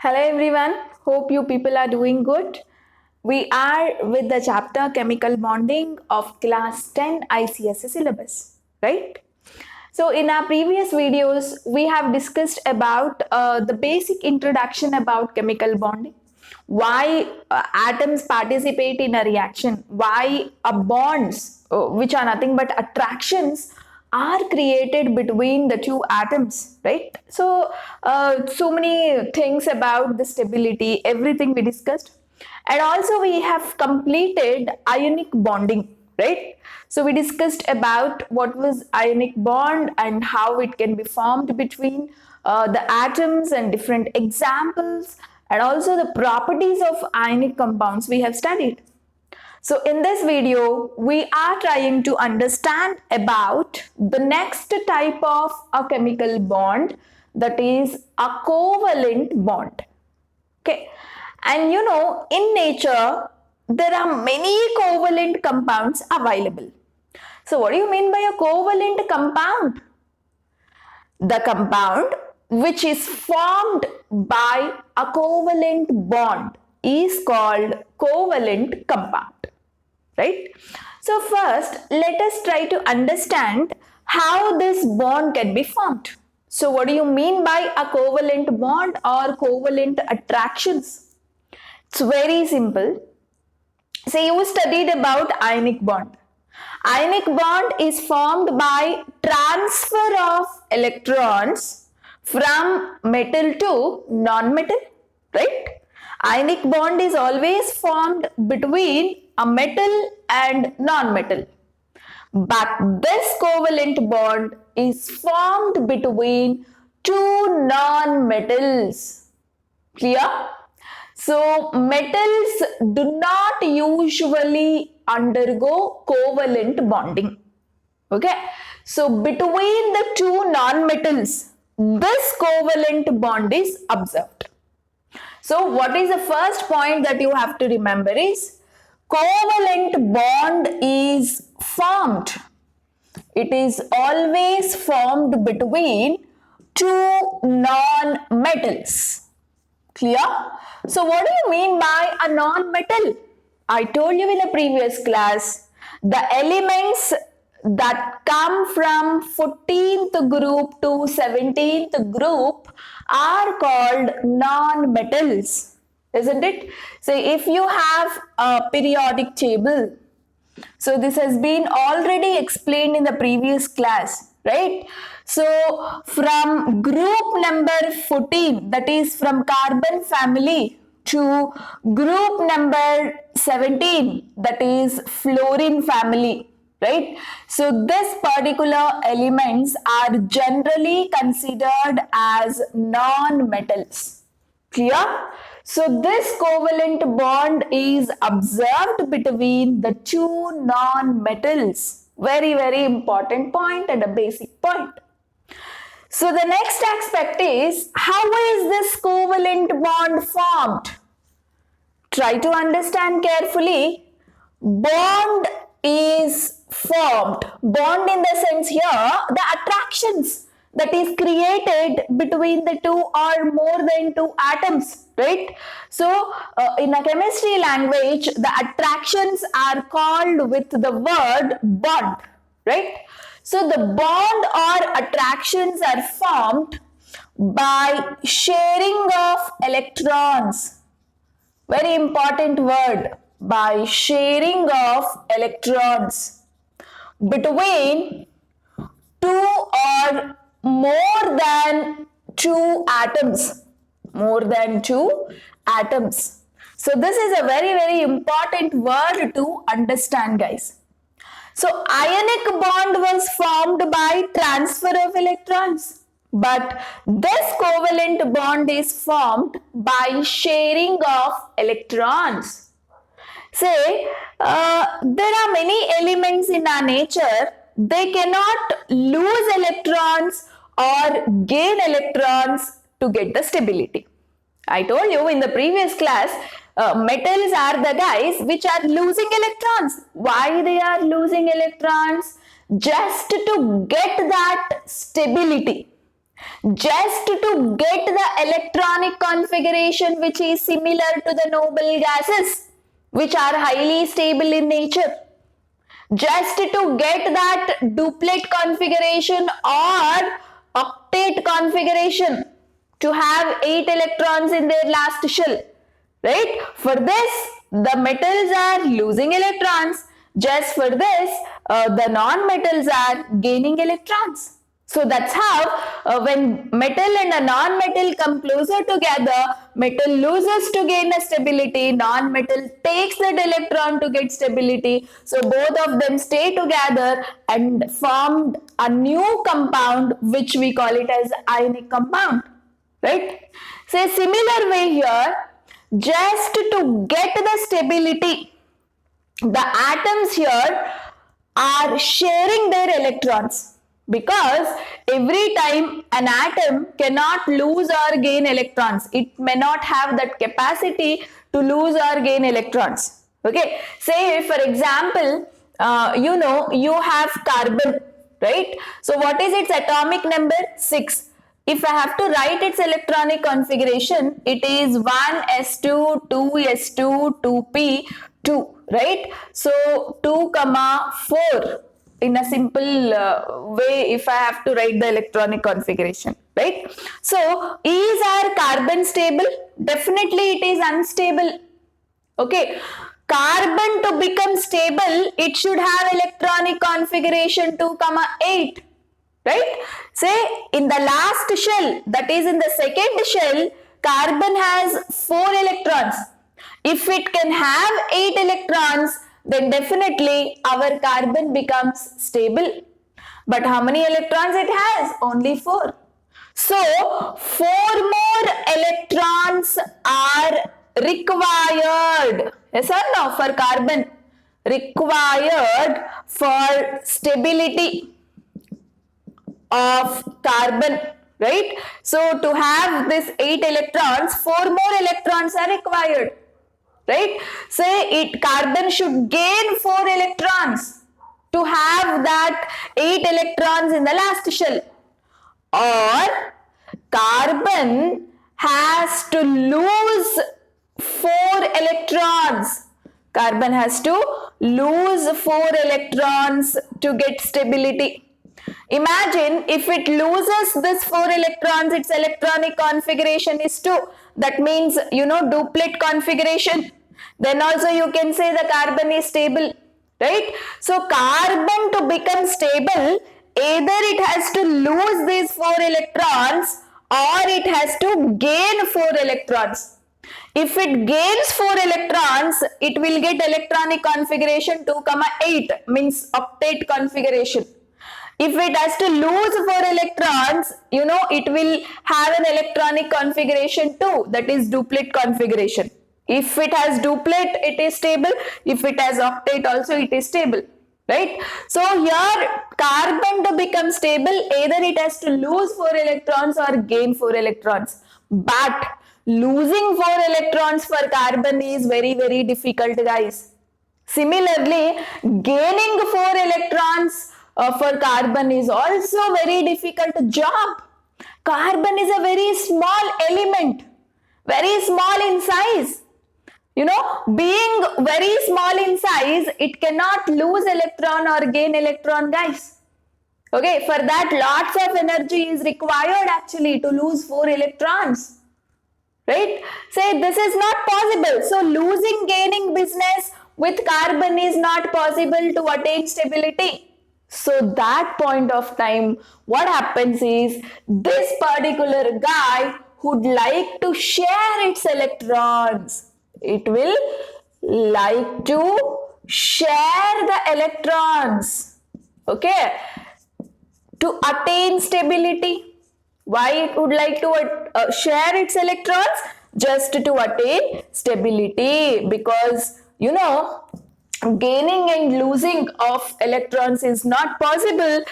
Hello everyone, hope you people are doing good. We are with the chapter Chemical Bonding of class 10 ICSE syllabus, right? So in our previous videos, we have discussed about the basic introduction about chemical bonding, why atoms participate in a reaction, why bonds, which are nothing but attractions, are created between the two atoms, right? So many things about the stability, everything we discussed. And also we have completed ionic bonding, right? So we discussed about what was ionic bond and how it can be formed between the atoms and different examples, and also the properties of ionic compounds we have studied. So in this video, we are trying to understand about the next type of a chemical bond, that is a covalent bond. Okay. And in nature, there are many covalent compounds available. So what do you mean by a covalent compound? The compound which is formed by a covalent bond is called covalent compound, right? So first, let us try to understand how this bond can be formed. So what do you mean by a covalent bond or covalent attractions? It's very simple. Say you studied about ionic bond. Ionic bond is formed by transfer of electrons from metal to non-metal, right? Ionic bond is always formed between a metal and non-metal. But this covalent bond is formed between two non-metals. Clear? So metals do not usually undergo covalent bonding. Okay. So between the two non-metals, this covalent bond is observed. So what is the first point that you have to remember is covalent bond is formed. It is always formed between two non-metals. Clear? So what do you mean by a non-metal? I told you in a previous class, the elements that come from 14th group to 17th group are called non-metals, isn't it? So if you have a periodic table, so this has been already explained in the previous class, right? So from group number 14, that is from carbon family, to group number 17, that is fluorine family, right? So this particular elements are generally considered as non-metals. Clear? So this covalent bond is observed between the two non-metals. Very, very important point and a basic point. So the next aspect is, how is this covalent bond formed? Try to understand carefully. Bond is formed. Bond in the sense here, the attractions that is created between the two or more than two atoms, right? So in a chemistry language, the attractions are called with the word bond, right? So the bond or attractions are formed by sharing of electrons. Very important word, by sharing of electrons between two or more than two atoms. More than two atoms. So this is a very, very important word to understand, guys. So ionic bond was formed by transfer of electrons. But this covalent bond is formed by sharing of electrons. Say, there are many elements in our nature, they cannot lose electrons or gain electrons to get the stability. I told you in the previous class, metals are the guys which are losing electrons. Why they are losing electrons? Just to get that stability. just to get the electronic configuration which is similar to the noble gases, which are highly stable in nature. Just to get that duplet configuration or octet configuration to have 8 electrons in their last shell, right? For this, the metals are losing electrons. Just for this, the non-metals are gaining electrons. So that's how when metal and a non-metal come closer together, metal loses to gain a stability, non-metal takes that electron to get stability. So both of them stay together and formed a new compound which we call it as ionic compound, right? So a similar way here, just to get the stability, the atoms here are sharing their electrons. Because every time an atom cannot lose or gain electrons, it may not have that capacity to lose or gain electrons. Okay, say for example, you have carbon, right? So what is its atomic number? 6. If I have to write its electronic configuration, it is 1s2, 2s2, 2p, 2, right? So 2, 4. In a simple way, if I have to write the electronic configuration, right? So, is our carbon stable? Definitely it is unstable. Okay. Carbon to become stable, it should have electronic configuration 2, 8. Right? Say in the last shell, that is in the second shell, carbon has 4 electrons. If it can have 8 electrons, then definitely our carbon becomes stable. But how many electrons it has? Only 4. So 4 more electrons are required. Yes or no? For carbon. Required for stability of carbon. Right? So to have this 8 electrons, 4 more electrons are required. Right? Say carbon should gain 4 electrons to have that 8 electrons in the last shell. Or carbon has to lose 4 electrons. Carbon has to lose 4 electrons to get stability. Imagine if it loses this 4 electrons, its electronic configuration is 2. That means, duplet configuration. Then also you can say the carbon is stable, right? So carbon to become stable, either it has to lose these 4 electrons or it has to gain 4 electrons. If it gains 4 electrons, it will get electronic configuration 2, 8, means octet configuration. If it has to lose 4 electrons, it will have an electronic configuration 2, that is duplet configuration. If it has duplet, it is stable. If it has octet also, it is stable. Right? So here, carbon to become stable, either it has to lose 4 electrons or gain 4 electrons. But losing 4 electrons for carbon is very, very difficult, guys. Similarly, gaining 4 electrons for carbon is also very difficult job. Carbon is a very small element, very small in size. Being very small in size, it cannot lose electron or gain electron, guys. Okay, for that lots of energy is required actually to lose 4 electrons. Right? Say this is not possible. So losing gaining business with carbon is not possible to attain stability. So that point of time, what happens is this particular guy would like to share its electrons. It will like to share the electrons. Okay. To attain stability. Why it would like to share its electrons? Just to attain stability. Because, gaining and losing of electrons is not possible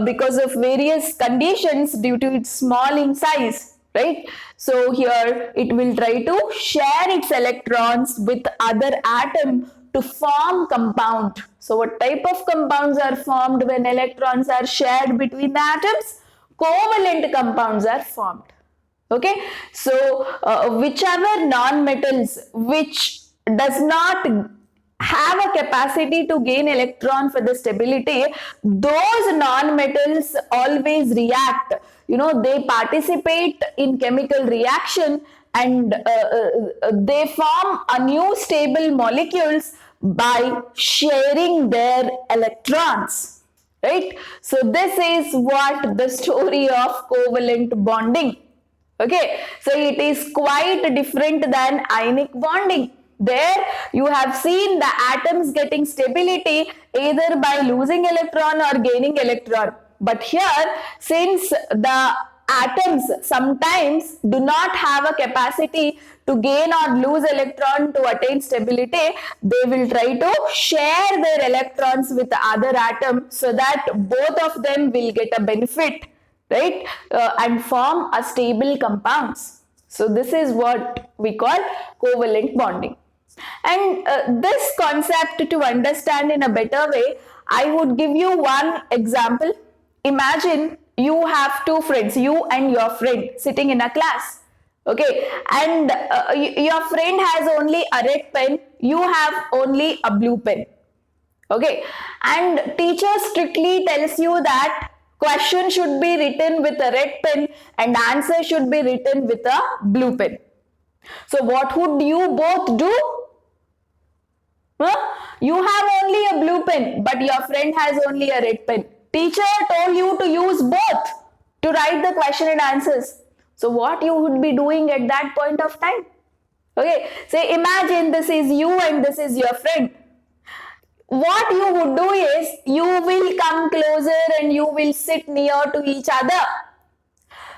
because of various conditions due to its small in size, right? So here it will try to share its electrons with other atom to form compound. So what type of compounds are formed when electrons are shared between the atoms? covalent compounds are formed. Okay, so whichever non-metals which does not have a capacity to gain electron for the stability, those non-metals always react. They participate in chemical reaction and they form a new stable molecules by sharing their electrons, right? So this is what the story of covalent bonding. Okay, so it is quite different than ionic bonding. There you have seen the atoms getting stability either by losing electron or gaining electron. But here, since the atoms sometimes do not have a capacity to gain or lose electron to attain stability, they will try to share their electrons with the other atom so that both of them will get a benefit, right? And form a stable compounds. So this is what we call covalent bonding. And this concept, to understand in a better way, I would give you one example. Imagine you have two friends, you and your friend, sitting in a class. Okay, and your friend has only a red pen, you have only a blue pen. Okay, and teacher strictly tells you that question should be written with a red pen and answer should be written with a blue pen. So what would you both do? You have only a blue pen, but your friend has only a red pen. Teacher told you to use both to write the question and answers. So what you would be doing at that point of time? Okay, say imagine this is you and this is your friend. What you would do is you will come closer and you will sit near to each other.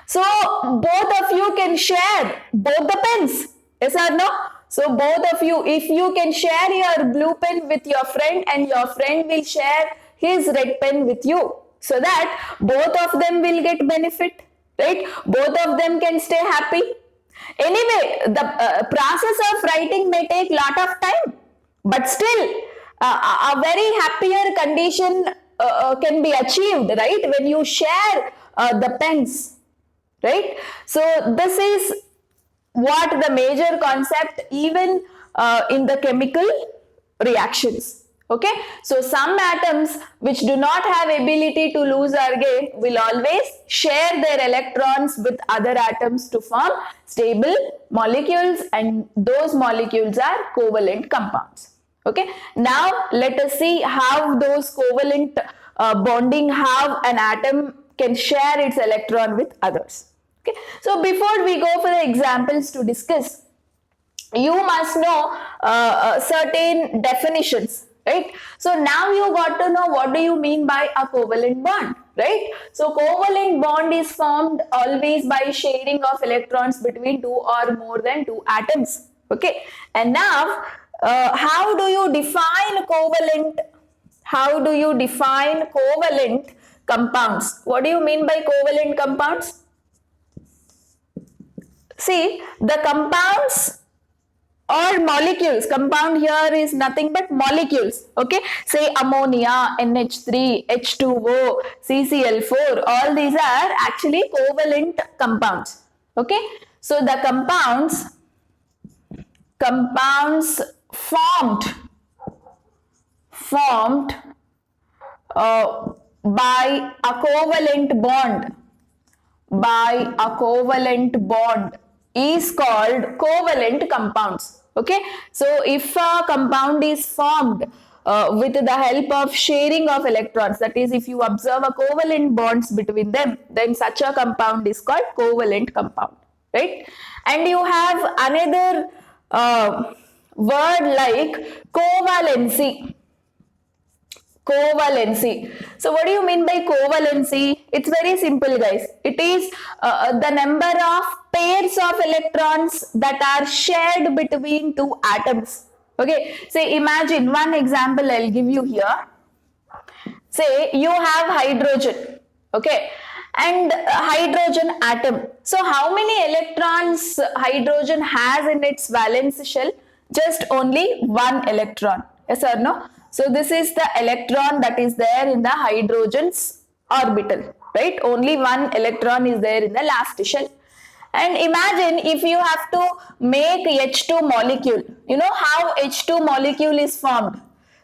So both of you can share both the pens. Yes or no? So both of you, if you can share your blue pen with your friend and your friend will share his red pen with you, so that both of them will get benefit, right? Both of them can stay happy. Anyway, the process of writing may take lot of time, but still a very happier condition can be achieved, right? When you share the pens, right? So this is what the major concept even in the chemical reactions. Okay, so some atoms which do not have ability to lose or gain will always share their electrons with other atoms to form stable molecules, and those molecules are covalent compounds. Okay, now let us see how those covalent bonding, how an atom can share its electron with others. Okay, so before we go for the examples to discuss, you must know certain definitions, right? So now you got to know what do you mean by a covalent bond, right? So covalent bond is formed always by sharing of electrons between two or more than two atoms. Okay, and now how do you define covalent? How do you define covalent compounds? What do you mean by covalent compounds? See, the compounds or molecules, compound here is nothing but molecules. Okay, say ammonia, NH3, H2O, CCl4, all these are actually covalent compounds. Okay, so the compounds formed by a covalent bond is called covalent compounds. Okay, so if a compound is formed with the help of sharing of electrons, that is, if you observe a covalent bonds between them, then such a compound is called covalent compound, right? And you have another word like covalency. So what do you mean by covalency? It's very simple, guys. It is the number of pairs of electrons that are shared between two atoms. Okay, say imagine one example I'll give you here. Say you have hydrogen, okay, and hydrogen atom. So how many electrons hydrogen has in its valence shell? Just only one electron. Yes or no? So this is the electron that is there in the hydrogen's orbital. right? Only one electron is there in the last shell. And imagine if you have to make H2 molecule. You know how H2 molecule is formed?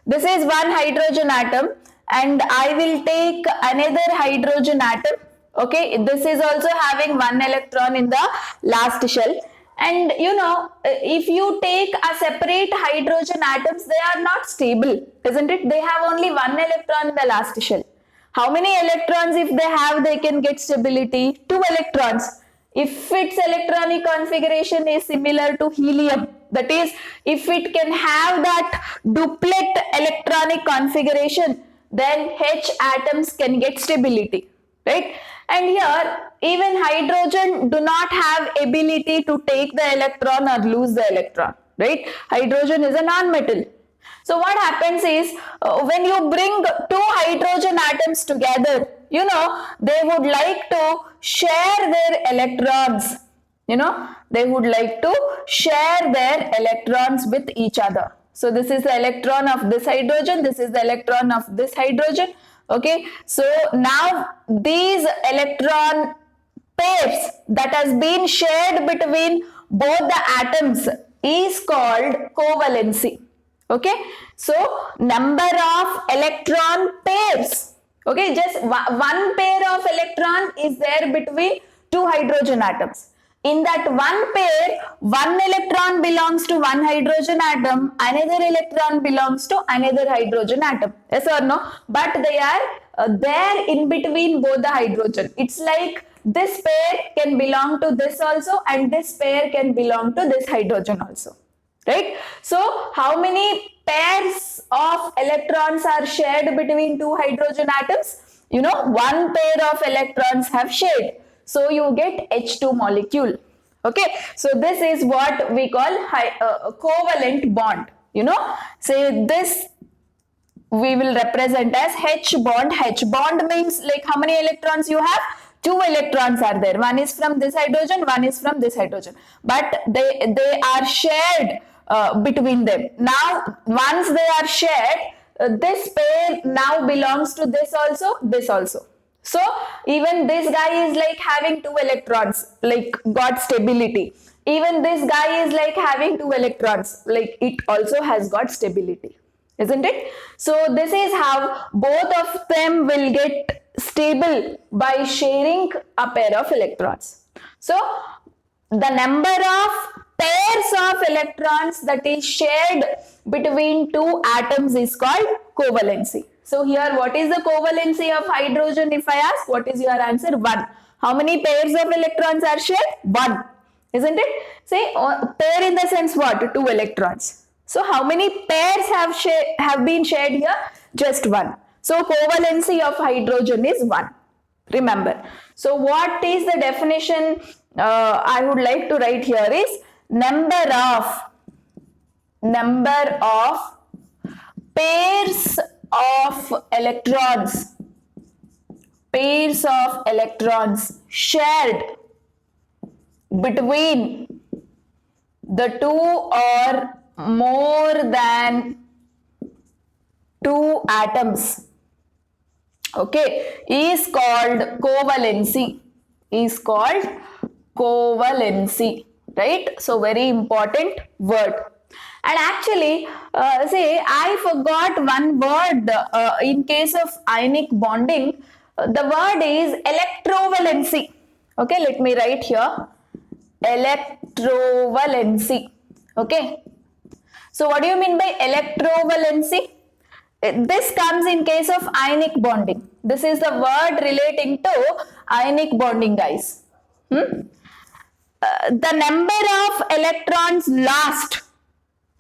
This is one hydrogen atom and I will take another hydrogen atom. Okay, this is also having one electron in the last shell. And you know, if you take a separate hydrogen atoms, they are not stable, isn't it? They have only one electron in the last shell. How many electrons if they have, they can get stability? 2 electrons. If its electronic configuration is similar to helium, that is, if it can have that duplet electronic configuration, then H atoms can get stability, right? And here, even hydrogen do not have ability to take the electron or lose the electron, right? Hydrogen is a non-metal. So what happens is, when you bring two hydrogen atoms together, you know, they would like to share their electrons. You know, they would like to share their electrons with each other. So this is the electron of this hydrogen, this is the electron of this hydrogen. Okay, so now these electron pairs that has been shared between both the atoms is called covalency. Okay, so number of electron pairs. Okay, just one pair of electron is there between two hydrogen atoms. In that one pair, one electron belongs to one hydrogen atom, another electron belongs to another hydrogen atom. Yes or no? But they are there in between both the hydrogen. It's like this pair can belong to this also and this pair can belong to this hydrogen also. Right? So, how many pairs of electrons are shared between two hydrogen atoms? You know, one pair of electrons have shared. So, you get H2 molecule. Okay. So, this is what we call covalent bond. You know, say this we will represent as H bond. H bond means like how many electrons you have? Two electrons are there. One is from this hydrogen, one is from this hydrogen. But they are shared between them. Now, once they are shared, this pair now belongs to this also, this also. So, even this guy is like having two electrons, like got stability. Even this guy is like having two electrons, like it also has got stability. Isn't it? So, this is how both of them will get stable by sharing a pair of electrons. So, the number of pairs of electrons that is shared between two atoms is called covalency. So, here what is the covalency of hydrogen if I ask? What is your answer? 1. How many pairs of electrons are shared? 1. Isn't it? Say pair in the sense what? 2 electrons. So, how many pairs have been shared here? Just 1. So, covalency of hydrogen is 1. Remember. So, what is the definition I would like to write here is number of pairs of electrons shared between the two or more than two atoms, okay, is called covalency. Right? So, very important word. And actually, say I forgot one word in case of ionic bonding. The word is electrovalency. Okay, let me write here. Electrovalency. Okay. So, what do you mean by electrovalency? This comes in case of ionic bonding. This is the word relating to ionic bonding, guys. The number of electrons lost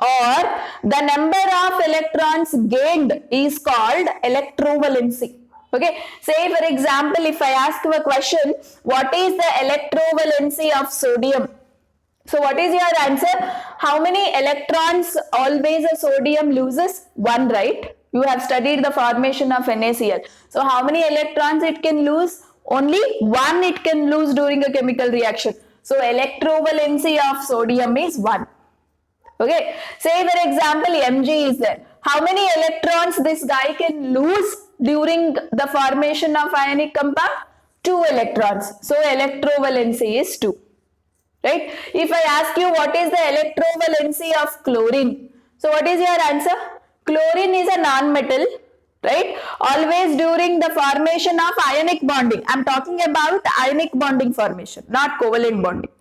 or the number of electrons gained is called electrovalency. Okay, say for example, if I ask you a question, what is the electrovalency of sodium? So, what is your answer? How many electrons always a sodium loses? 1, right? You have studied the formation of NaCl. So, how many electrons it can lose? Only 1 it can lose during a chemical reaction. So, electrovalency of sodium is 1. Okay. Say for example, Mg is there. How many electrons this guy can lose during the formation of ionic compound? 2 electrons. So electrovalency is 2. Right? If I ask you what is the electrovalency of chlorine, so what is your answer? Chlorine is a non-metal, right? Always during the formation of ionic bonding. I'm talking about ionic bonding formation, not covalent bonding.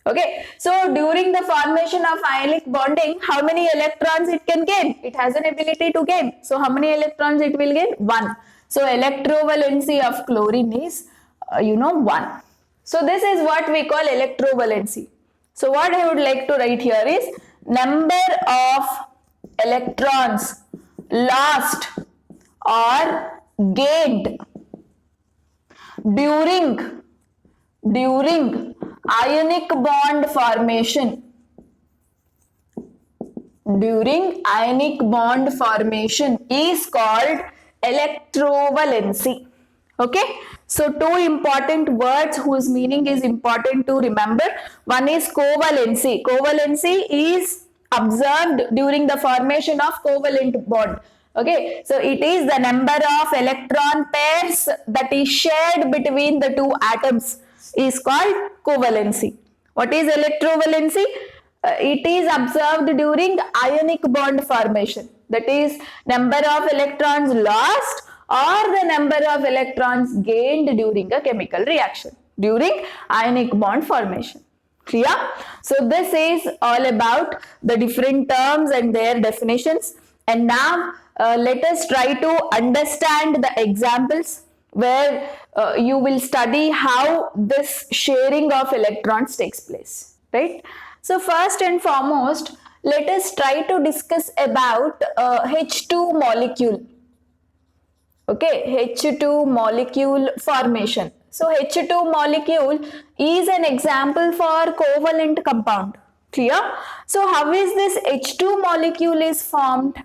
Okay, so during the formation of ionic bonding, how many electrons it can gain? It has an ability to gain. So how many electrons it will gain? 1. So electrovalency of chlorine is 1. So this is what we call electrovalency. So what I would like to write here is number of electrons lost or gained during ionic bond formation. During ionic bond formation is called electrovalency. Okay, so 2 important words whose meaning is important to remember. One is covalency. Covalency is observed during the formation of covalent bond. Okay, so it is the number of electron pairs that is shared between the 2 atoms is called covalency. What is electrovalency? It is observed during ionic bond formation. That is number of electrons lost or the number of electrons gained during a chemical reaction, during ionic bond formation. Clear? So this is all about the different terms and their definitions. And now let us try to understand the examples where you will study how this sharing of electrons takes place, right? So first and foremost, let us try to discuss about H2 molecule. Okay, H2 molecule formation. So H2 molecule is an example for covalent compound. Clear? So how is this H2 molecule is formed?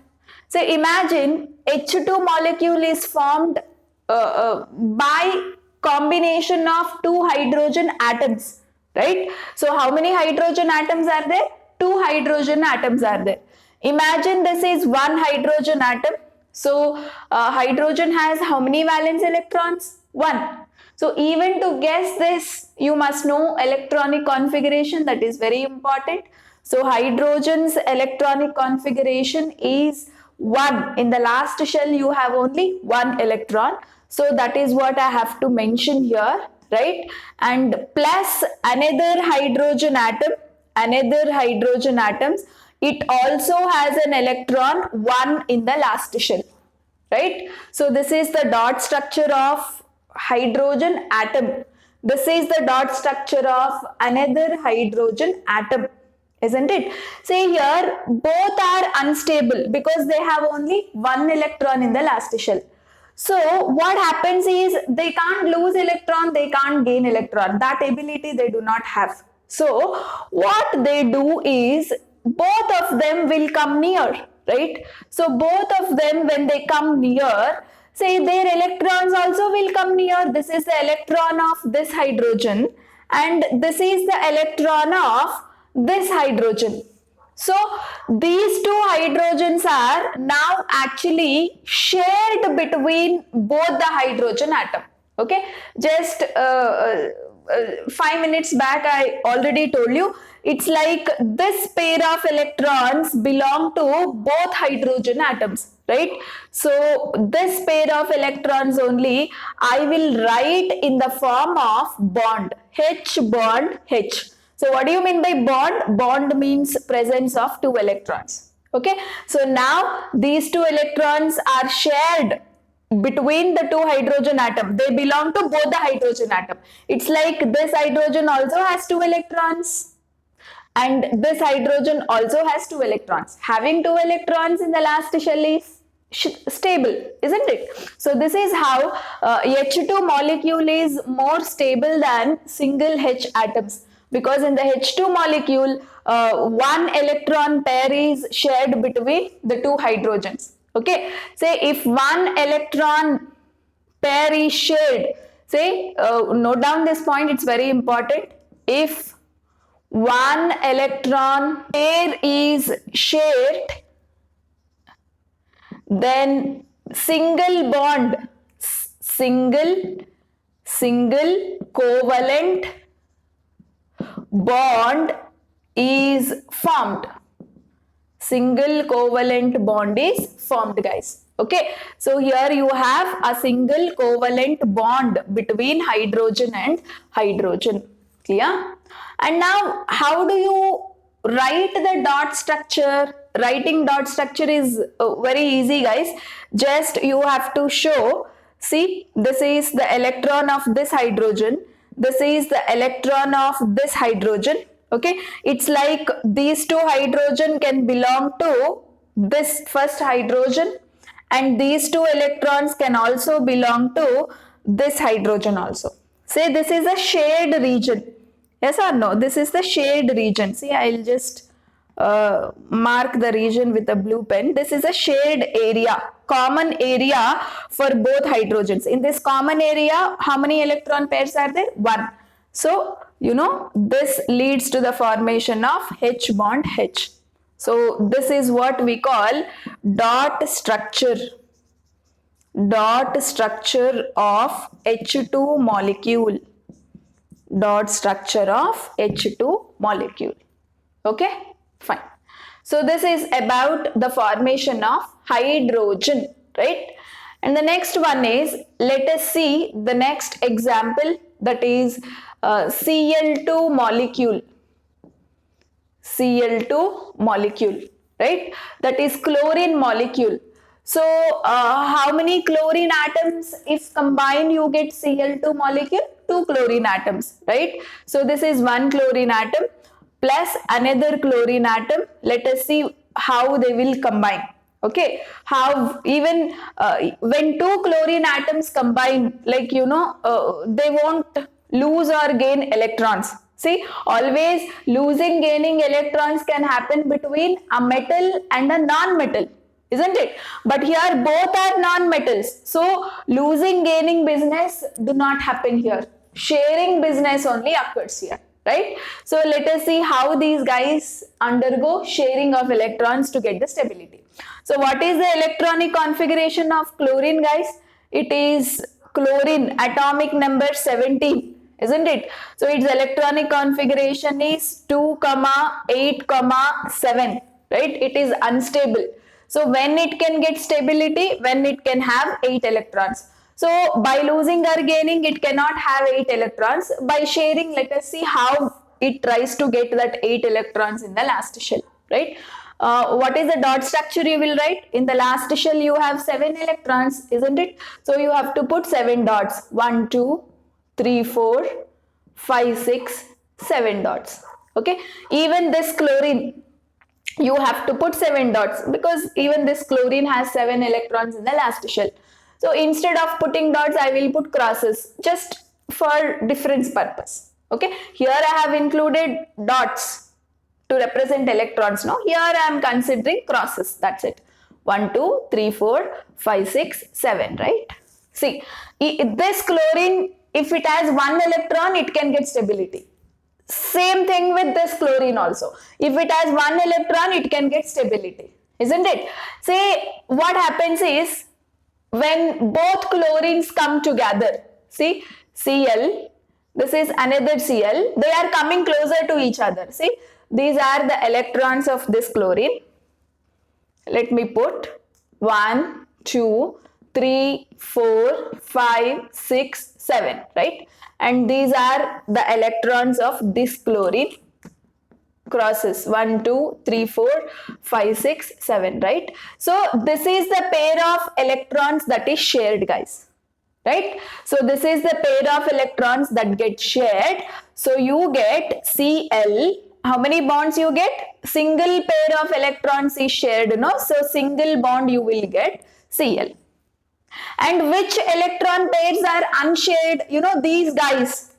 So imagine H2 molecule is formed by combination of 2 hydrogen atoms, right? So how many hydrogen atoms are there? 2 hydrogen atoms are there. Imagine this is 1 hydrogen atom. So hydrogen has how many valence electrons? 1. So even to guess this, you must know electronic configuration. That is very important. So hydrogen's electronic configuration is 1. In the last shell, you have only 1 electron. So that is what I have to mention here, right? And plus another hydrogen atom, it also has an electron 1 in the last shell, right? So this is the dot structure of hydrogen atom. This is the dot structure of another hydrogen atom, isn't it? See here, both are unstable because they have only 1 electron in the last shell. So what happens is they can't lose electron, they can't gain electron. That ability they do not have. So what they do is both of them will come near, right? So both of them, when they come near, say their electrons also will come near. This is the electron of this hydrogen and this is the electron of this hydrogen. So these 2 hydrogens are now actually shared between both the hydrogen atom. Okay, just 5 minutes back I already told you, it's like this pair of electrons belong to both hydrogen atoms, right? So this pair of electrons only I will write in the form of bond, H bond H. So what do you mean by bond? Bond means presence of 2 electrons. Okay, so now these 2 electrons are shared between the 2 hydrogen atom. They belong to both the hydrogen atom. It's like this hydrogen also has 2 electrons and this hydrogen also has 2 electrons. Having 2 electrons in the last shell is stable, isn't it? So this is how H2 molecule is more stable than single H atoms. Because in the H2 molecule, 1 electron pair is shared between the 2 hydrogens. Okay, say if 1 electron pair is shared, say note down this point, it's very important. If 1 electron pair is shared, then single single covalent bond is formed. Single covalent bond is formed, guys. Okay, so here you have a single covalent bond between hydrogen and hydrogen. Clear? And now how do you write the dot structure? Writing dot structure is very easy, guys. Just you have to show, see, this is the electron of this hydrogen, this is the electron of this hydrogen. Okay, it's like these two hydrogen can belong to this first hydrogen, and these two electrons can also belong to this hydrogen also. Say this is a shared region. Yes or no? This is the shared region. See, I'll just mark the region with a blue pen. This is a shared area, common area for both hydrogens. In this common area, how many electron pairs are there? 1. So, you know, this leads to the formation of H bond H. So, this is what we call dot structure. Dot structure of H2 molecule. Dot structure of H2 molecule. Okay, fine. So, this is about the formation of hydrogen, right? And the next one is, let us see the next example, that is Cl2 molecule. Cl2 molecule, right? That is chlorine molecule. So, how many chlorine atoms if combined you get Cl2 molecule? 2 chlorine atoms, right? So, this is 1 chlorine atom plus another chlorine atom. Let us see how they will combine. Okay, how even when 2 chlorine atoms combine, like you know, they won't lose or gain electrons. See, always losing, gaining electrons can happen between a metal and a non-metal, isn't it? But here both are non-metals, so losing, gaining business do not happen here. Sharing business only occurs here, right? So let us see how these guys undergo sharing of electrons to get the stability. So what is the electronic configuration of chlorine, guys? It is chlorine, atomic number 17, isn't it? So its electronic configuration is 2, 8, 7, right? It is unstable. So when it can get stability? When it can have 8 electrons. So by losing or gaining, it cannot have 8 electrons. By sharing, let us see how it tries to get that 8 electrons in the last shell, right? What is the dot structure you will write? In the last shell you have 7 electrons, isn't it? So you have to put 7 dots. 1, 2, 3, 4, 5, 6, 7 dots. Okay. Even this chlorine, you have to put 7 dots because even this chlorine has 7 electrons in the last shell. So instead of putting dots, I will put crosses just for difference purpose. Okay. Here I have included dots to represent electrons. Now here I am considering crosses. That's it. 1, 2, 3, 4, 5, 6, 7, right? See, this chlorine, if it has 1 electron, it can get stability. Same thing with this chlorine also. If it has 1 electron, it can get stability, isn't it? Say, what happens is, when both chlorines come together, see, Cl, this is another Cl, they are coming closer to each other. See, these are the electrons of this chlorine. Let me put 1, 2, 3, 4, 5, 6, 7, right? And these are the electrons of this chlorine. Crosses 1, 2, 3, 4, 5, 6, 7, right? So this is the pair of electrons that is shared, guys, right? So this is the pair of electrons that get shared. So you get Cl. How many bonds you get? Single pair of electrons is shared, no? So single bond you will get Cl. And which electron pairs are unshared? You know, these guys.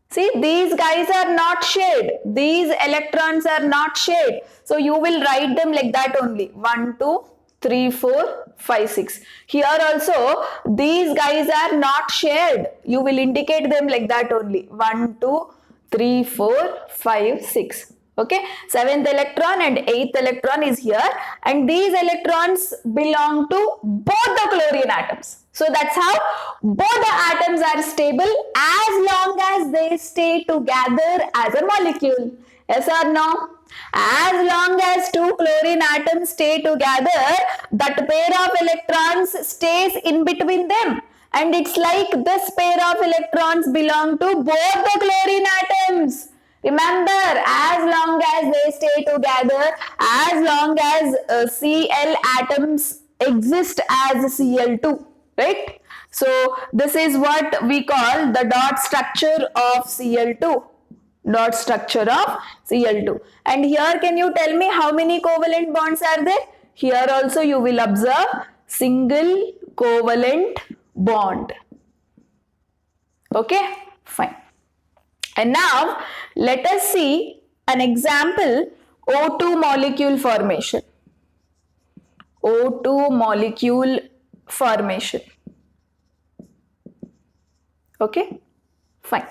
See, these guys are not shared. These electrons are not shared. So you will write them like that only. 1, 2, 3, 4, 5, 6. Here also, these guys are not shared. You will indicate them like that only. 1, 2, 3, 4, 5, 6. Okay, 7th electron and 8th electron is here, and these electrons belong to both the chlorine atoms. So that's how both the atoms are stable as long as they stay together as a molecule. Yes or no? As long as two chlorine atoms stay together, that pair of electrons stays in between them. And it's like this pair of electrons belong to both the chlorine atoms. Remember, as long as they stay together, as long as Cl atoms exist as Cl2, right? So this is what we call the dot structure of Cl2. Dot structure of Cl2. And here can you tell me how many covalent bonds are there? Here also you will observe single covalent bond. Okay, fine. And now let us see an example O2 molecule formation. O2 molecule formation. Okay, fine.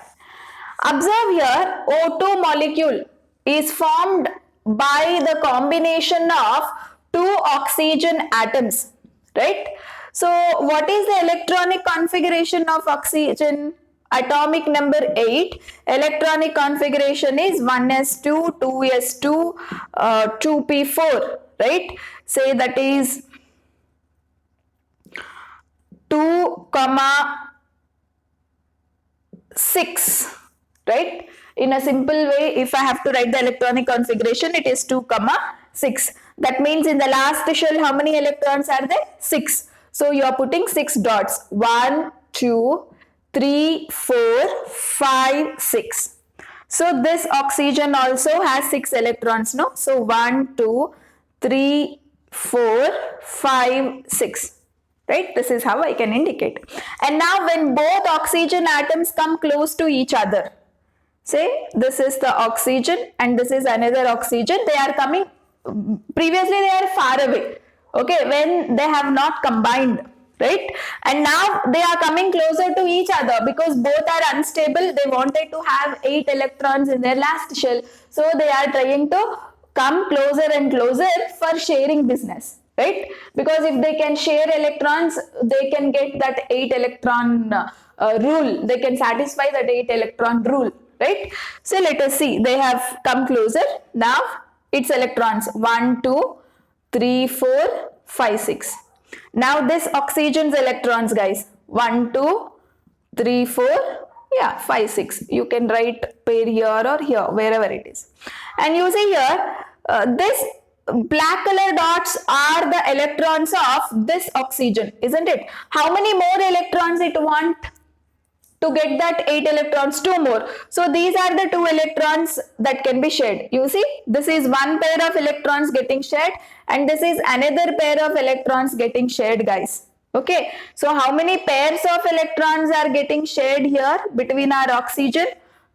Observe here, O2 molecule is formed by the combination of two oxygen atoms, right? So what is the electronic configuration of oxygen? Atomic number 8, electronic configuration is 1s2, 2s2, 2p4, right? Say that is 2, 6, right? In a simple way, if I have to write the electronic configuration, it is 2, 6. That means in the last shell, how many electrons are there? 6. So you are putting 6 dots. 1, 2, 3, 4, 5, 6. So this oxygen also has 6 electrons, no? So 1, 2, 3, 4, 5, 6. Right? This is how I can indicate. And now when both oxygen atoms come close to each other, say this is the oxygen and this is another oxygen, they are coming, previously they are far away, okay, when they have not combined, right? And now they are coming closer to each other because both are unstable. They wanted to have 8 electrons in their last shell. So they are trying to come closer and closer for sharing business. Right? Because if they can share electrons, they can get that 8 electron rule. They can satisfy that 8 electron rule. Right? So let us see. They have come closer. Now it's electrons 1, 2, 3, 4, 5, 6. Now this oxygen's electrons, guys. 1, 2, 3, 4, yeah, 5, 6. You can write pair here or here, wherever it is. And you see here, this black color dots are the electrons of this oxygen, isn't it? How many more electrons it want to get that 8 electrons? 2 more. So these are the 2 electrons that can be shared. You see, this is one pair of electrons getting shared and this is another pair of electrons getting shared, guys. Okay, so how many pairs of electrons are getting shared here between our oxygen?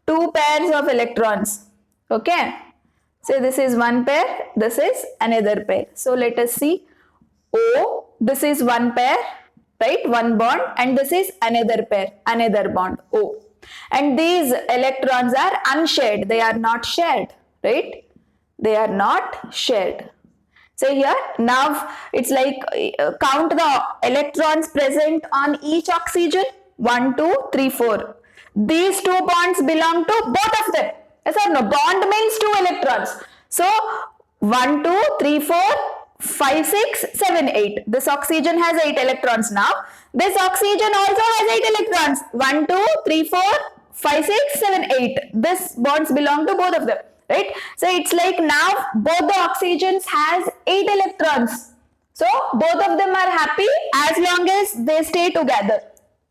2 pairs of electrons. Okay. So this is one pair, this is another pair. So let us see. O, this is one pair, right? One bond, and this is another pair, another bond, O. And these electrons are unshared. They are not shared, right? They are not shared. So here, now it's like count the electrons present on each oxygen. 1, 2, 3, 4. These 2 bonds belong to both of them. Yes or no? Bond means 2 electrons. So 1, 2, 3, 4, 5, 6, 7, 8. This oxygen has 8 electrons now. This oxygen also has 8 electrons. 1, 2, 3, 4, 5, 6, 7, 8. This bonds belong to both of them. Right? So it's like now both the oxygens has 8 electrons. So both of them are happy as long as they stay together.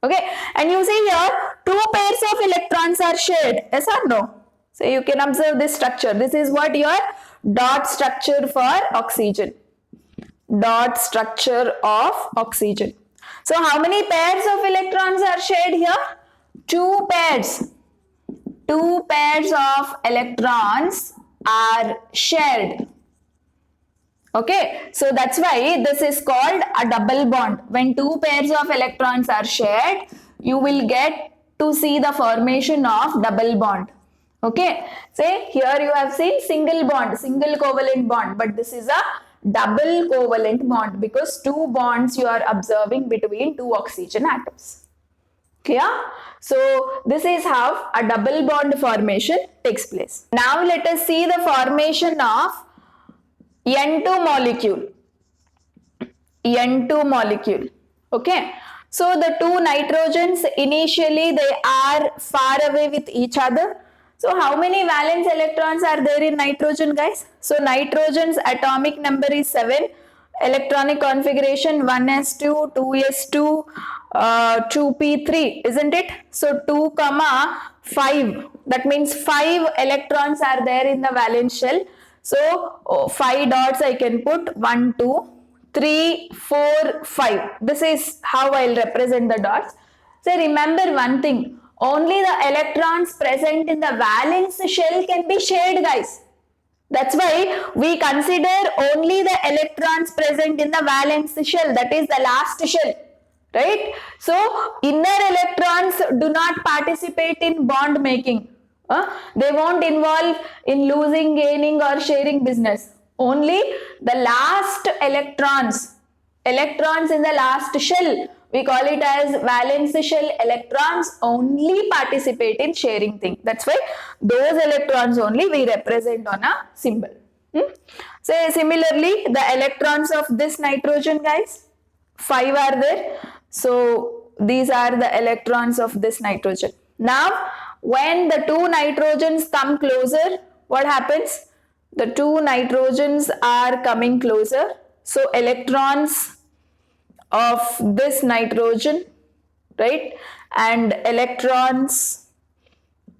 Okay? And you see here 2 pairs of electrons are shared. Yes or no? So you can observe this structure. This is what your dot structure for oxygen. Dot structure of oxygen. So how many pairs of electrons are shared here? 2 pairs. 2 pairs of electrons are shared. Okay, so that's why this is called a double bond. When 2 pairs of electrons are shared, you will get to see the formation of double bond. Okay, say here you have seen single bond, single covalent bond, but this is a double covalent bond because two bonds you are observing between two oxygen atoms. Clear? So this is how a double bond formation takes place. Now let us see the formation of N2 molecule. N2 molecule. Okay. So the two nitrogens initially they are far away with each other. So how many valence electrons are there in nitrogen, guys? So nitrogen's atomic number is 7. Electronic configuration 1s2, 2s2, 2p3, isn't it? So 2, 5. That means 5 electrons are there in the valence shell. So 5 dots I can put 1, 2, 3, 4, 5. This is how I'll represent the dots. So remember one thing. Only the electrons present in the valence shell can be shared, guys. That's why we consider only the electrons present in the valence shell, that is the last shell, right? So inner electrons do not participate in bond making. They won't involve in losing, gaining or sharing business. Only the last electrons in the last shell, we call it as valence shell electrons, only participate in sharing thing. That's why those electrons only we represent on a symbol. So similarly, the electrons of this nitrogen, guys, 5 are there. So these are the electrons of this nitrogen. Now when the two nitrogens come closer, what happens? The two nitrogens are coming closer. So electrons of this nitrogen, right, and electrons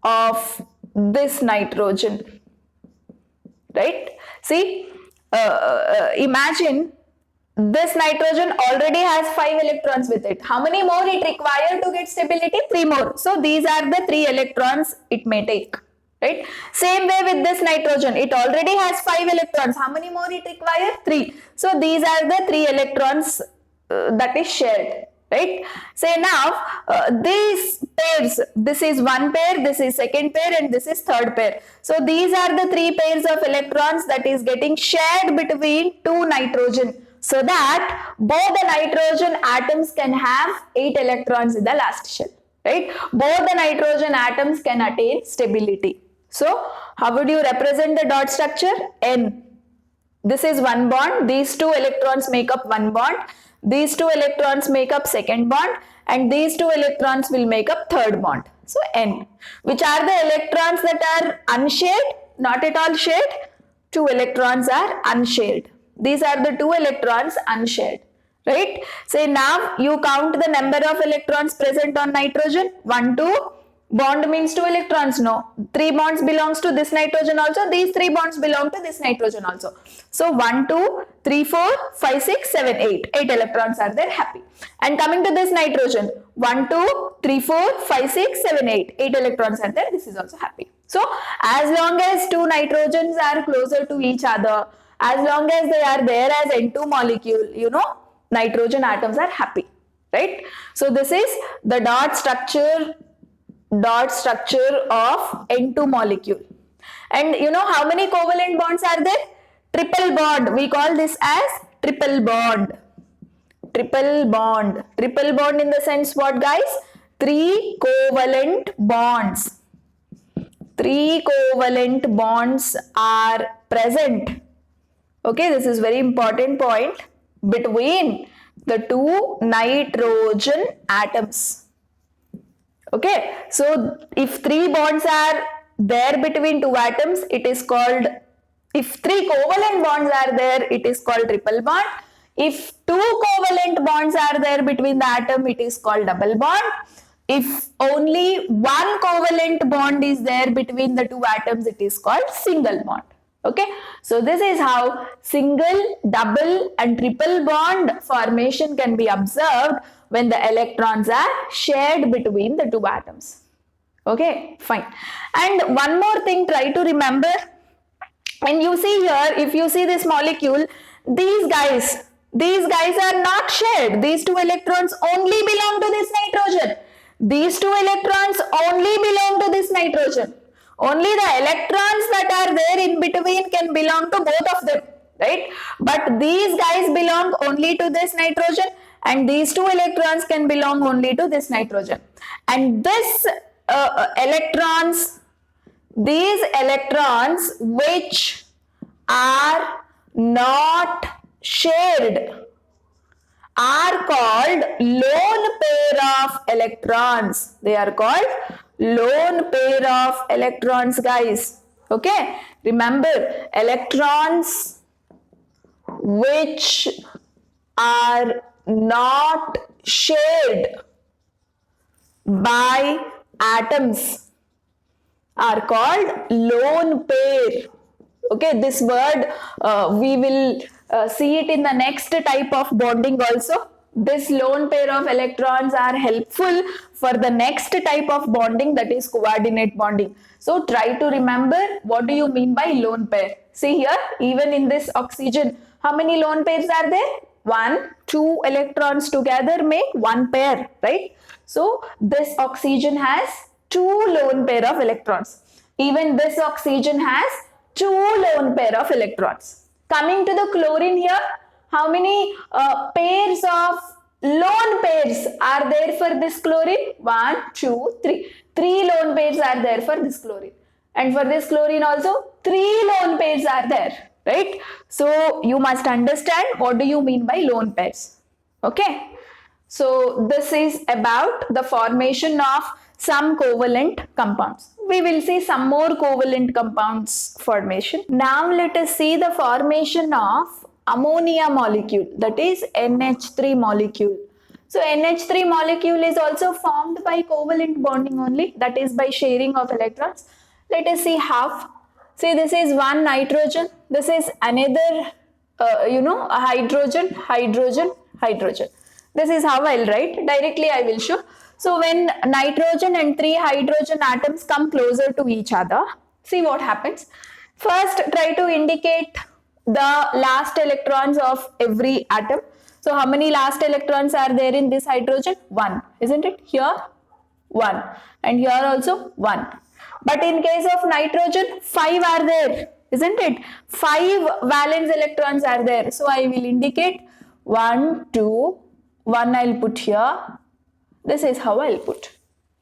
of this nitrogen, right? See, imagine this nitrogen already has 5 electrons with it. How many more it requires to get stability? 3 more. So these are the 3 electrons it may take, right? Same way with this nitrogen, it already has 5 electrons. How many more it requires? 3. So these are the 3 electrons that is shared, right? Say now these pairs, this is one pair, this is second pair and this is third pair. So these are the 3 pairs of electrons that is getting shared between two nitrogen, so that both the nitrogen atoms can have 8 electrons in the last shell, right? Both the nitrogen atoms can attain stability. So how would you represent the dot structure? N. This is one bond, these 2 electrons make up one bond, these 2 electrons make up second bond, and these 2 electrons will make up third bond. So N. Which are the electrons that are unshared? Not at all shared. 2 electrons are unshared. These are the 2 electrons unshared, right? Say now you count the number of electrons present on nitrogen. 1, 2. Bond means 2 electrons, no. 3 bonds belongs to this nitrogen also. These 3 bonds belong to this nitrogen also. So 1, 2, 3, 4, 5, 6, 7, 8. 8 electrons are there, happy. And coming to this nitrogen, 1, 2, 3, 4, 5, 6, 7, 8. 8 electrons are there, this is also happy. So as long as 2 nitrogens are closer to each other, as long as they are there as N2 molecule, you know, nitrogen atoms are happy, right? So this is the dot structure of N2 molecule. And you know how many covalent bonds are there? Triple bond. We call this as triple bond. Triple bond. Triple bond in the sense what, guys? 3 covalent bonds. 3 covalent bonds are present. Okay, this is very important point between the 2 nitrogen atoms. Okay, so if 3 bonds are there between 2 atoms, it is called, if 3 covalent bonds are there, it is called triple bond. If 2 covalent bonds are there between the atom, it is called double bond. If only 1 covalent bond is there between the 2 atoms, it is called single bond. Okay, so this is how single, double and triple bond formation can be observed when the electrons are shared between the 2 atoms. Okay, fine. And one more thing, try to remember, and you see here, if you see this molecule, these guys are not shared. These 2 electrons only belong to this nitrogen. These 2 electrons only belong to this nitrogen. Only the electrons that are there in between can belong to both of them, right? But these guys belong only to this nitrogen, and these two electrons can belong only to this nitrogen. And this these electrons which are not shared are called lone pair of electrons. They are called lone pair of electrons, guys. Okay, remember, electrons which are not shared by atoms are called lone pair. Okay, this word we will see it in the next type of bonding also. This lone pair of electrons are helpful for the next type of bonding, that is coordinate bonding. So try to remember what do you mean by lone pair. See here, even in this oxygen, how many lone pairs are there? 1, 2 electrons together make one pair, right? So this oxygen has 2 lone pair of electrons. Even this oxygen has 2 lone pair of electrons. Coming to the chlorine here, how many pairs of lone pairs are there for this chlorine? 1, 2, 3. 3 lone pairs are there for this chlorine. And for this chlorine also, 3 lone pairs are there, right? So you must understand what do you mean by lone pairs. Okay. So this is about the formation of some covalent compounds. We will see some more covalent compounds formation. Now let us see the formation of ammonia molecule, that is NH3 molecule. So NH3 molecule is also formed by covalent bonding only, that is by sharing of electrons. Let us see how. See, this is one nitrogen, this is another a hydrogen, hydrogen, hydrogen. This is how I'll write. Directly I will show. So when nitrogen and 3 hydrogen atoms come closer to each other, see what happens. First, try to indicate the last electrons of every atom. So how many last electrons are there in this hydrogen? 1, isn't it? Here 1, and here also 1. But in case of nitrogen, 5 are there, isn't it? 5 valence electrons are there. So I will indicate 1, 2, 1 I'll put here. This is how I'll put,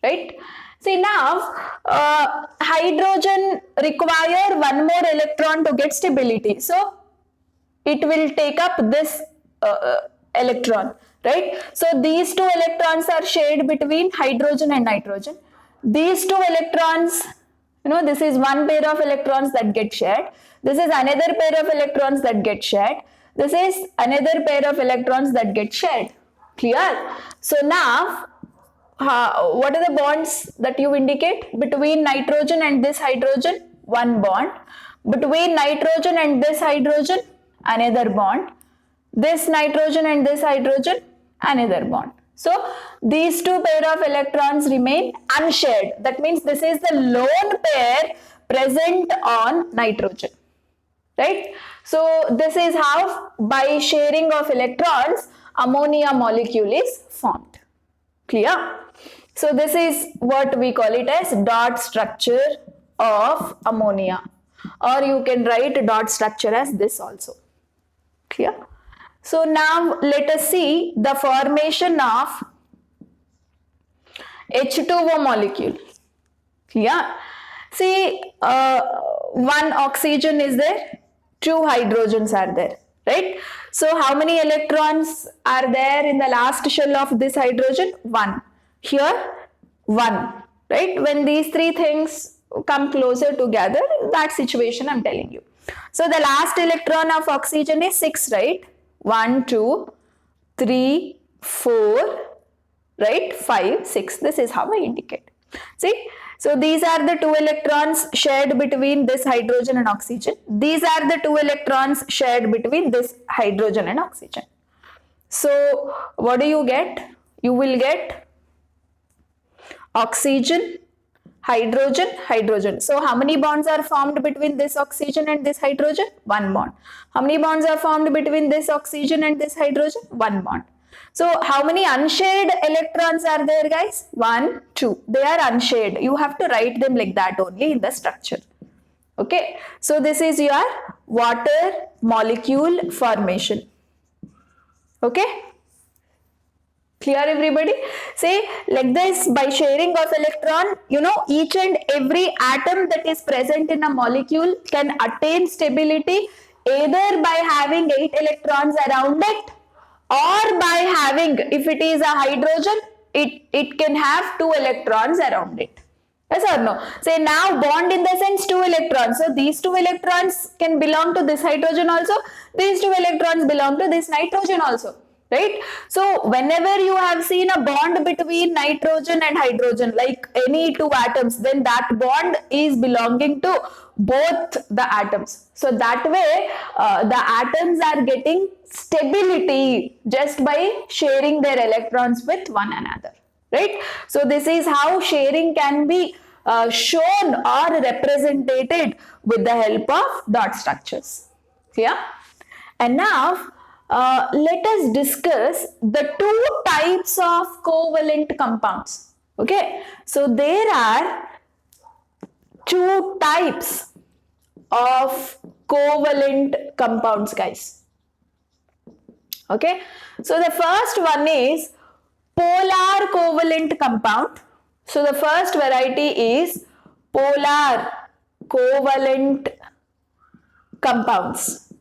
right? See now, hydrogen require 1 more electron to get stability. So it will take up this electron, right? So these 2 electrons are shared between hydrogen and nitrogen. These 2 electrons, this is 1 pair of electrons that get shared. This is another pair of electrons that get shared. This is another pair of electrons that get shared. Clear? So now, what are the bonds that you indicate? Between nitrogen and this hydrogen, 1 bond. Between nitrogen and this hydrogen, another bond. This nitrogen and this hydrogen, another bond. So these 2 pair of electrons remain unshared. That means this is the lone pair present on nitrogen, right? So this is how, by sharing of electrons, ammonia molecule is formed. Clear? So this is what we call it as dot structure of ammonia, or you can write dot structure as this also. Clear? So now let us see the formation of H2O molecule. Clear? See, 1 oxygen is there, 2 hydrogens are there, right? So how many electrons are there in the last shell of this hydrogen? 1. Here 1, right? When these 3 things come closer together, that situation I'm telling you. So the last electron of oxygen is 6, right? 1, 2, 3, 4, right? 5, 6. This is how I indicate. See? So these are the 2 electrons shared between this hydrogen and oxygen. These are the 2 electrons shared between this hydrogen and oxygen. So what do you get? You will get oxygen, hydrogen, hydrogen. So how many bonds are formed between this oxygen and this hydrogen? 1 bond. How many bonds are formed between this oxygen and this hydrogen? 1 bond. So how many unshared electrons are there, guys? 1, 2. They are unshared. You have to write them like that only in the structure. Okay. So this is your water molecule formation. Okay. Clear, everybody? Say like this, by sharing of electron, each and every atom that is present in a molecule can attain stability either by having 8 electrons around it, or by having, if it is a hydrogen, it can have 2 electrons around it. Yes or no? Say now bond in the sense 2 electrons. So these 2 electrons can belong to this hydrogen also. These 2 electrons belong to this nitrogen also. Right? So whenever you have seen a bond between nitrogen and hydrogen, like any 2 atoms, then that bond is belonging to both the atoms. So that way the atoms are getting stability just by sharing their electrons with one another. Right? So this is how sharing can be shown or represented with the help of dot structures. Yeah? And now let us discuss the 2 types of covalent compounds. Okay, so there are 2 types of covalent compounds, guys. Okay, so the first one is polar covalent compound. So the first variety is polar covalent compounds.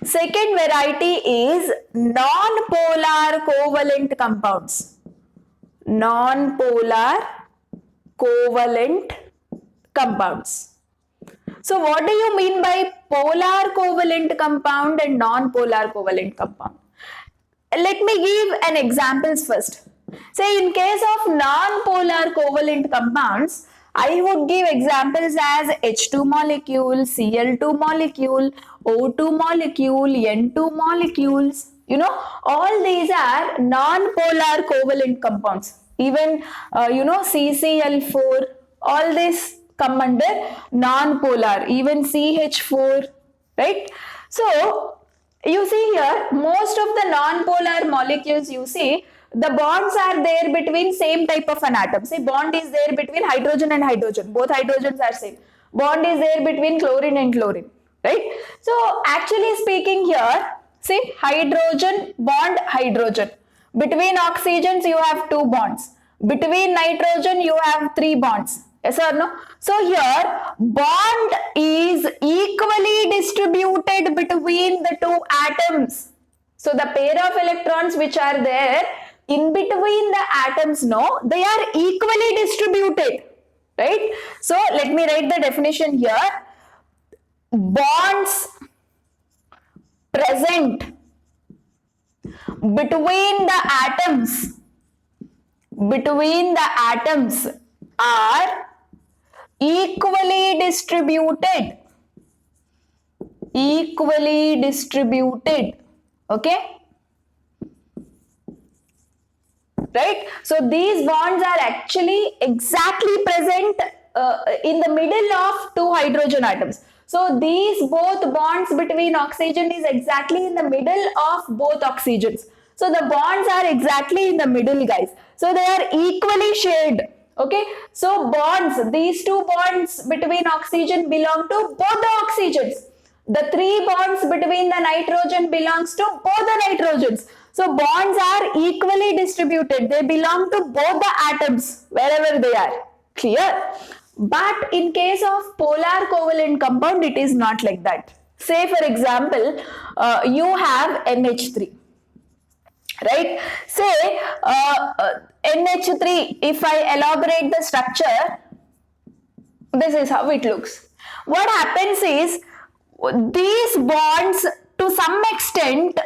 Second variety is non-polar covalent compounds. Non-polar covalent compounds. So what do you mean by polar covalent compound and non-polar covalent compound? Let me give an examples first. Say in case of non-polar covalent compounds, I would give examples as H2 molecule, Cl2 molecule, O2 molecule, N2 molecules. All these are non-polar covalent compounds. Even, CCl4, all these come under non-polar, even CH4, right? So, you see here, most of the non-polar molecules you see, the bonds are there between same type of an atom. Say bond is there between hydrogen and hydrogen. Both hydrogens are same. Bond is there between chlorine and chlorine. Right? So actually speaking here, see hydrogen bond hydrogen. Between oxygens you have 2 bonds. Between nitrogen you have 3 bonds. Yes or no? So here bond is equally distributed between the 2 atoms. So the pair of electrons which are there in between the atoms, no, they are equally distributed, right? So let me write the definition here. Bonds present between the atoms are equally distributed. Okay? Right? So these bonds are actually exactly present in the middle of 2 hydrogen atoms. So these both bonds between oxygen is exactly in the middle of both oxygens. So the bonds are exactly in the middle, guys. So they are equally shared. Okay. So bonds, these 2 bonds between oxygen belong to both the oxygens. The 3 bonds between the nitrogen belongs to both the nitrogens. So bonds are equally distributed. They belong to both the atoms wherever they are. Clear? But in case of polar covalent compound, it is not like that. Say for example, you have NH3. Right? Say NH3, if I elaborate the structure, this is how it looks. What happens is, these bonds to some extent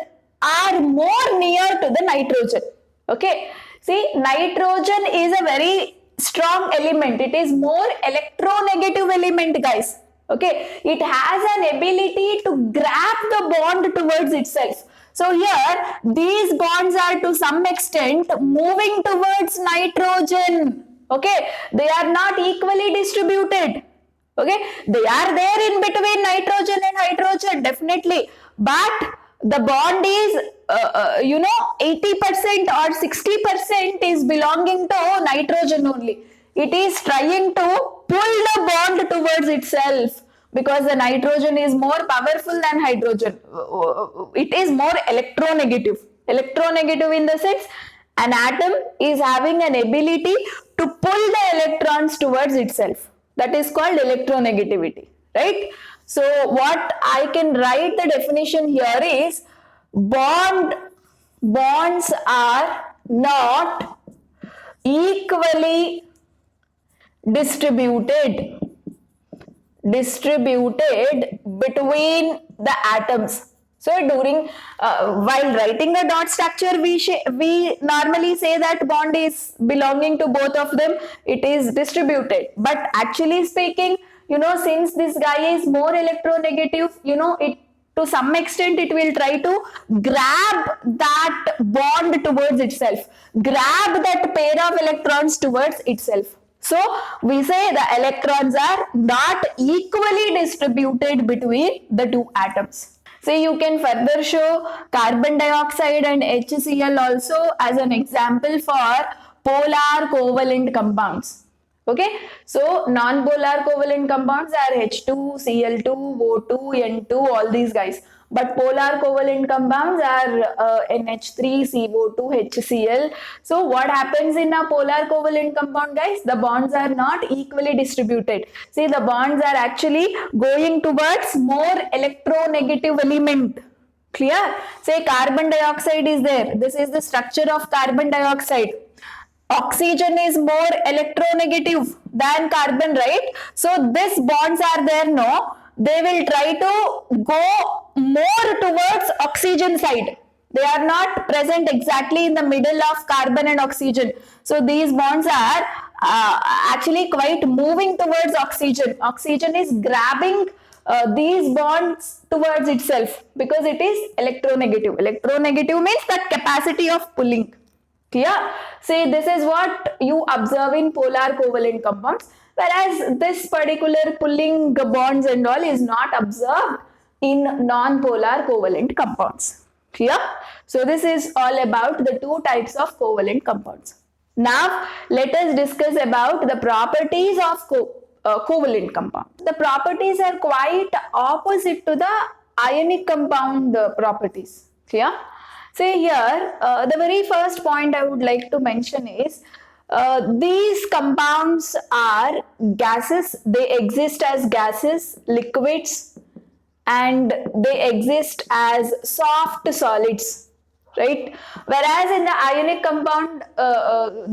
are more near to the nitrogen. Okay. See, nitrogen is a very strong element. It is more electronegative element, guys. Okay. It has an ability to grab the bond towards itself. So here, these bonds are to some extent moving towards nitrogen. Okay. They are not equally distributed. Okay. They are there in between nitrogen and hydrogen, definitely. But the bond is 80% or 60% is belonging to nitrogen only. It is trying to pull the bond towards itself because the nitrogen is more powerful than hydrogen. It is more electronegative. Electronegative in the sense an atom is having an ability to pull the electrons towards itself. That is called electronegativity, right? So what I can write the definition here is bonds are not equally distributed between the atoms. So during while writing the dot structure, we normally say that bond is belonging to both of them. It is distributed, but actually speaking, since this guy is more electronegative, it to some extent it will try to grab that bond towards itself, grab that pair of electrons towards itself. So we say the electrons are not equally distributed between the two atoms. So you can further show carbon dioxide and HCl also as an example for polar covalent compounds. Okay, so non-polar covalent compounds are H2, Cl2, O2, N2, all these guys. But polar covalent compounds are NH3, CO2, HCl. So what happens in a polar covalent compound, guys? The bonds are not equally distributed. See, the bonds are actually going towards more electronegative element. Clear? Say carbon dioxide is there. This is the structure of carbon dioxide. Oxygen is more electronegative than carbon, right? So these bonds are there, no? They will try to go more towards oxygen side. They are not present exactly in the middle of carbon and oxygen. So these bonds are actually quite moving towards oxygen. Oxygen is grabbing these bonds towards itself because it is electronegative. Electronegative means that capacity of pulling. Clear? See, this is what you observe in polar covalent compounds, whereas this particular pulling bonds and all is not observed in non-polar covalent compounds. Clear? So this is all about the two types of covalent compounds. Now let us discuss about the properties of covalent compound. The properties are quite opposite to the ionic compound properties. Clear? Say here, the very first point I would like to mention is these compounds are gases. They exist as gases, liquids, and they exist as soft solids, right? Whereas in the ionic compound,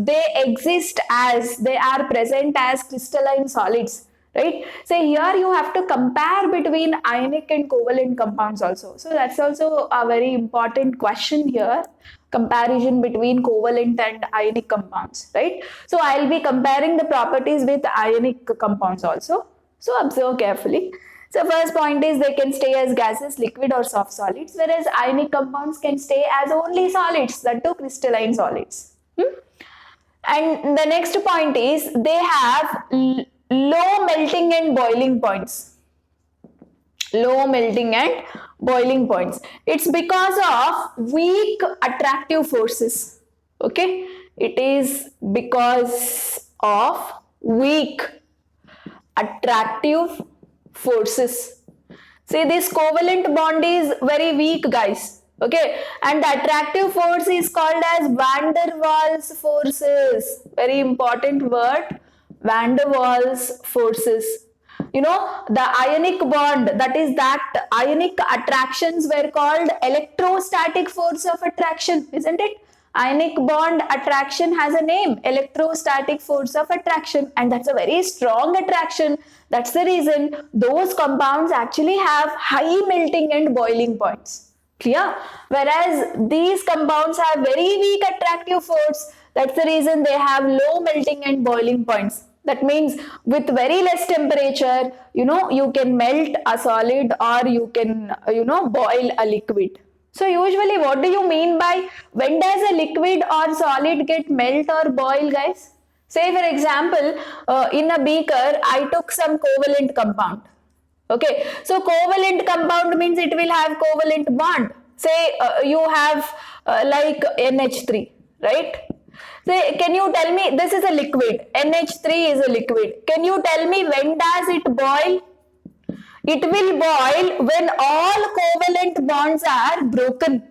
they exist as, they are present as crystalline solids. Right? So here you have to compare between ionic and covalent compounds also. So that's also a very important question here. Comparison between covalent and ionic compounds, right? So I'll be comparing the properties with ionic compounds also. So observe carefully. So first point is they can stay as gases, liquid or soft solids, whereas ionic compounds can stay as only solids, that too crystalline solids. And the next point is they have low melting and boiling points. Low melting and boiling points. It's because of weak attractive forces. Okay, it is because of weak attractive forces. See, this covalent bond is very weak, guys. Okay, and the attractive force is called as van der Waals forces. Very important word. Van der Waals forces. The ionic bond, that is that ionic attractions were called electrostatic force of attraction, isn't it? Ionic bond attraction has a name, electrostatic force of attraction, and that's a very strong attraction. That's the reason those compounds actually have high melting and boiling points. Clear? Whereas these compounds have very weak attractive force. That's the reason they have low melting and boiling points. That means with very less temperature, you can melt a solid or you can, boil a liquid. So usually what do you mean by when does a liquid or solid get melt or boil, guys? Say for example, in a beaker, I took some covalent compound. Okay, so covalent compound means it will have covalent bond. Say you have like NH3, right? Say, can you tell me, this is a liquid, NH3 is a liquid. Can you tell me when does it boil? It will boil when all covalent bonds are broken,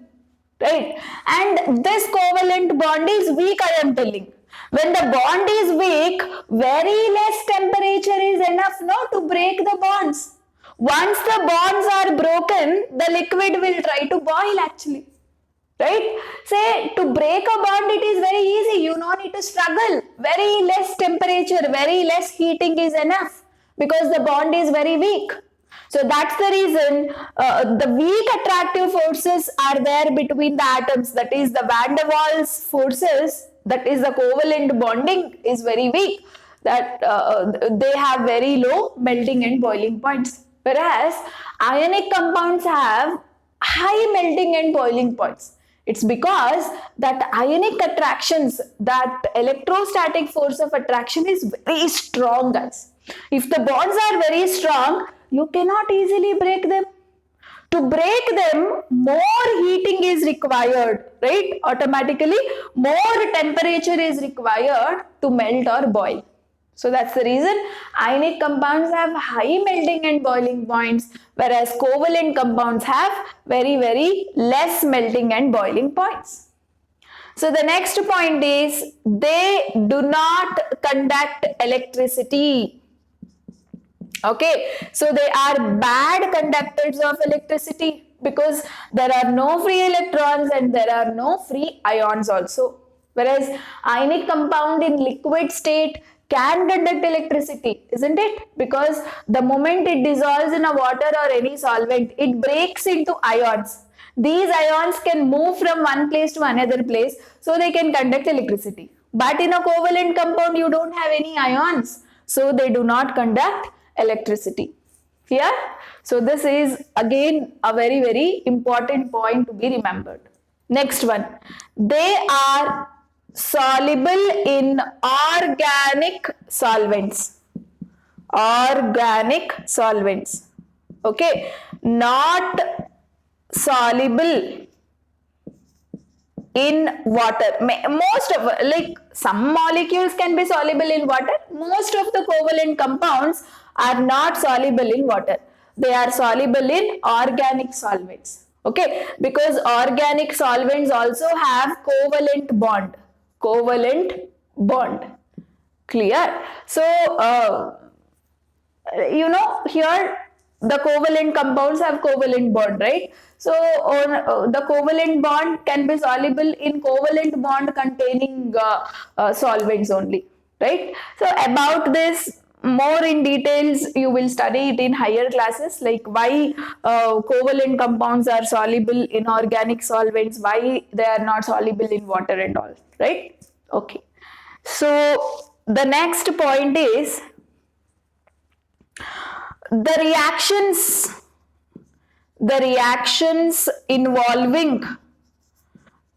right? And this covalent bond is weak, I am telling. When the bond is weak, very less temperature is enough now to break the bonds. Once the bonds are broken, the liquid will try to boil actually. Right? Say to break a bond, it is very easy. You don't need to struggle. Very less temperature, very less heating is enough because the bond is very weak. So that's the reason the weak attractive forces are there between the atoms. That is the van der Waals forces. That is the covalent bonding is very weak. That they have very low melting and boiling points. Whereas ionic compounds have high melting and boiling points. It's because that ionic attractions, that electrostatic force of attraction is very strong, guys. If the bonds are very strong, you cannot easily break them. To break them, more heating is required, right? Automatically, more temperature is required to melt or boil. So that's the reason ionic compounds have high melting and boiling points, whereas covalent compounds have very, very less melting and boiling points. So the next point is they do not conduct electricity. Okay, so they are bad conductors of electricity because there are no free electrons and there are no free ions also. Whereas ionic compound in liquid state can conduct electricity, isn't it? Because the moment it dissolves in a water or any solvent, it breaks into ions. These ions can move from one place to another place, so they can conduct electricity. But in a covalent compound, you don't have any ions, so they do not conduct electricity. Here, so this is again a very, very important point to be remembered. Next one, they are soluble in organic solvents. Organic solvents. Okay, not soluble in water. Most of, like some molecules can be soluble in water. Most of the covalent compounds are not soluble in water. They are soluble in organic solvents. Okay, because organic solvents also have covalent bond. Covalent bond. Clear? So, here the covalent compounds have covalent bond, right? So, the covalent bond can be soluble in covalent bond containing solvents only, right? So, about this more in details, you will study it in higher classes, like why covalent compounds are soluble in organic solvents, why they are not soluble in water and all, right? Okay. So, the next point is the reactions involving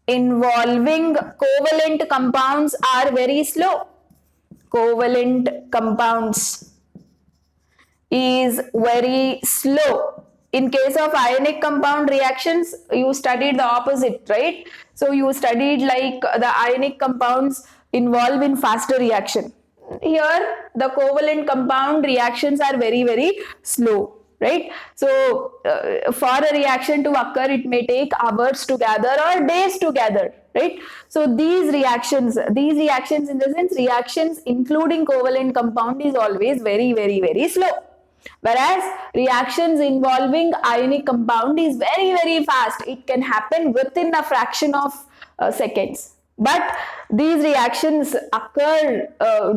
covalent compounds are very slow. Covalent compounds is very slow. In case of ionic compound reactions, you studied the opposite, right? So you studied like the ionic compounds involve in faster reaction. Here, the covalent compound reactions are very, very slow, right? So, for a reaction to occur, it may take hours to gather or days to gather, right? So, these reactions in the sense reactions including covalent compound is always very, very, very slow. Whereas reactions involving ionic compound is very, very fast. It can happen within a fraction of seconds. But these reactions occur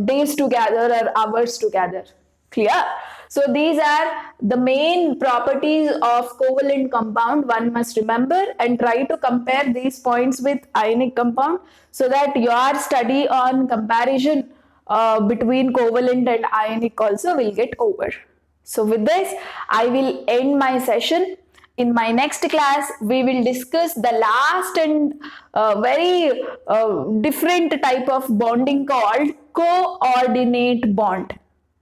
days together or hours together. Clear? So these are the main properties of covalent compound one must remember, and try to compare these points with ionic compound so that your study on comparison between covalent and ionic also will get over. So with this, I will end my session. In my next class, we will discuss the last and very different type of bonding called coordinate bond,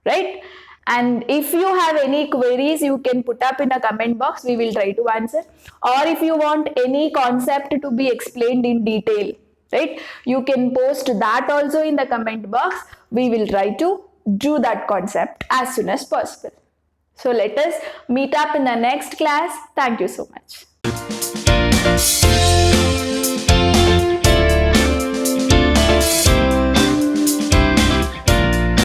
right? And if you have any queries, you can put up in a comment box. We will try to answer. Or if you want any concept to be explained in detail, right, you can post that also in the comment box. We will try to do that concept as soon as possible. So let us meet up in the next class. Thank you so much.